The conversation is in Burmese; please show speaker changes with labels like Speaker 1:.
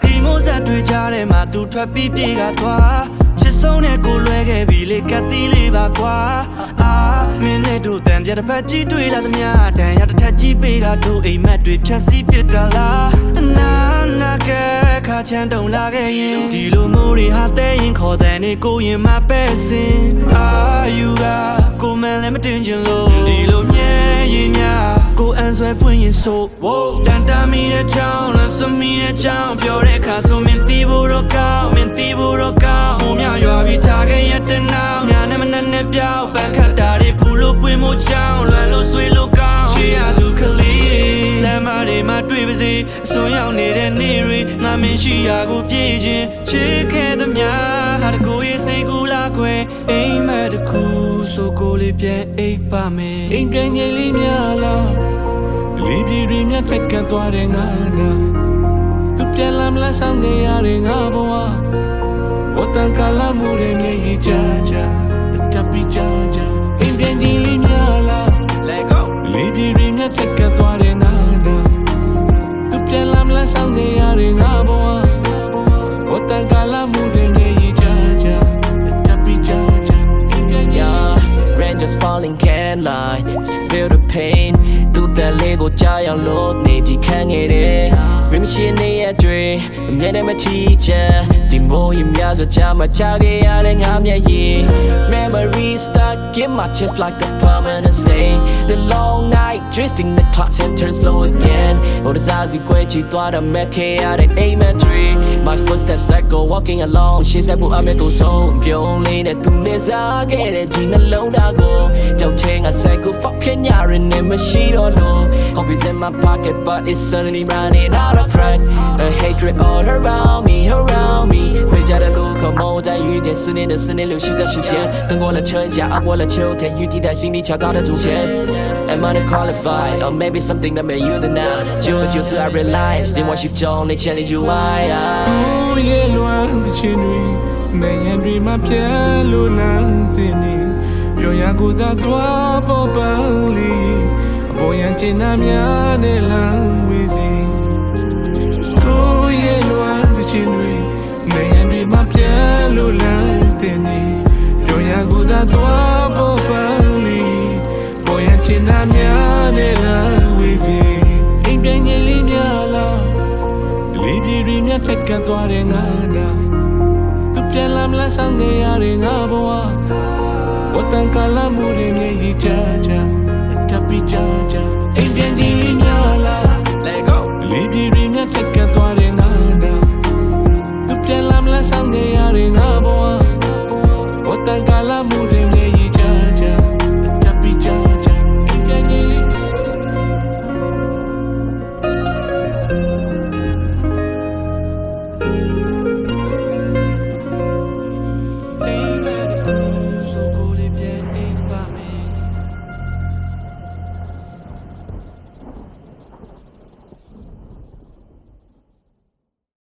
Speaker 1: Dimo saတွေ့ကြတယ်မှာသူထွက်ပြီးပြေကသွားချစ်ဆုံးနဲ့ကိုလွဲခဲ့ပြီလေကတ်သီးလေးပါကွာမင်းနဲ့တို့တန်ကြတစ်ဖက်ကြီးတွေ့လာသမျှတန်ရတစ်ထက်ကြီးပေးကတို့အိမ်မက်တွေဖြတ်စီးပြစ်တာလားနာကဲခါချမ်းတုံလာခဲ့ရင်ဒီလိုမိုးတွေဟာတဲရင်ခေါ်တဲ့နေကိုရင်မပဲ့စင်you ကကိုမန်လည်းမတင်ချင်လို့ဒီလိုမြဲရင်များကိုအန်ဆွဲဖွင့်ရင်ဆိုတန်တာမီရဲ့ချောင်းလဆမီရဲ့ချောင်းပြောတဲ့ခါဆိုမင်းတီးဖို့တော့ကောင်းမင်းတီးဖို့တော့ကောင်းဟိုမြရွာပြီးထားခဲ့ရတဲ့နောက်ညာနဲ့မနဲ့ပြောက်ပန်းခတ်တာတွေဖူလို့ပွင့်မို့ချောင်းလွမ်းလို့ဆွေးလို့ကောင်းချီရသူကလေးလမ်းမတွေမှာတွေ့ပါစေအစွန်းရောက်နေတဲ့နေ့တွေငါမင်းရှိရာကိုပြေးခြင်းချစ်ခဲ့သမျှဟာတကိုရေးစိတ်ကူလာခွဲအိမ်မက်တခုဆိုကိုလေးပြန်အိပ်ပါမယ်အိမ်ပြန်ငယ်လေးများလားလေးပြေတွေမြတ်ထက်ကသွားတဲ့ငါနာသူပြန်လာမလားဆောင်နေရတဲ့ငါဘဝဝတ်တန်ကလာမှုတွေမြေကြီးကြကြတပ်ပြီးကြကြအိမ်ပြန်ငယ်လေးများလား Let go လေးပြေတွေမြတ်ထက်ကသွားတဲ့ငါနာသူပြန်လာမလားဆောင်နေရတဲ့ငါဘဝဝတ်တန်ကလာမှုတွေမြေကြီးကြကြတပ်ပြီးကြကြအိမ်ပြန်ငယ်
Speaker 2: Rain just falling can't lie to feel the pain သူ့တဲ့လေးကိုကြားရောက်လို့နေကြည့်ခံခဲ့တယ်မင်းမရှိနေရတွေ့အမြဲတမ်းမချီချမ်းဒီမိုးရင်များစွာချမ်းမချခဲ့ရတဲ့ငါမျက်ရည် Memories stuck in my chest like a permanent stain The long night drifting the clocks and turn slow again ဟိုတစားစီခွဲချီသွားတဲ့မဲ့ခဲ့ရတဲ့အိမ်မက်တွေ My footsteps that go walking along ရှေ့ဆက်ဖို့အမေကိုဆုံးပြုံးလေးနဲ့သူနဲ့စားခဲ့တဲ့ဒီနှလုံးသားကိုကြောက်ချင်ကဆက်ကို fucking ညာရနေမရှိတော့လို့ Hope is in my pocket but it's suddenly running out of track A hatred all around me 回家的路口某在雨点思念的思念流逝的时间等过了春夏熬过了秋天雨滴在心里悄高的筑前 Am I qualified or maybe something that made you the now 久而久之 I realize 连我心中你千里之外
Speaker 1: 夜乱的情侣每眼对马偏路难的你表扬过的多宝宝里不言进那面的浪微信夜乱的情侣每眼对马偏路难的你表扬过的多宝宝里不言进那面的浪微信အိမ်ပြန်ငယ်လေးများလားလေးပြေတွေမြတ်ထက်ကသွားတဲ့ငါနာသူပြန်လာမလားဆောင်နေရတဲ့ငါဘဝဝတ်တန်ကလာမှုတွေမြေကြီးကြကြတပ်ပြီးကြကြအိမ်ပြန်ငယ်လေးများလား
Speaker 2: Let go
Speaker 1: လေးပြေတွေမြတ်ထက်က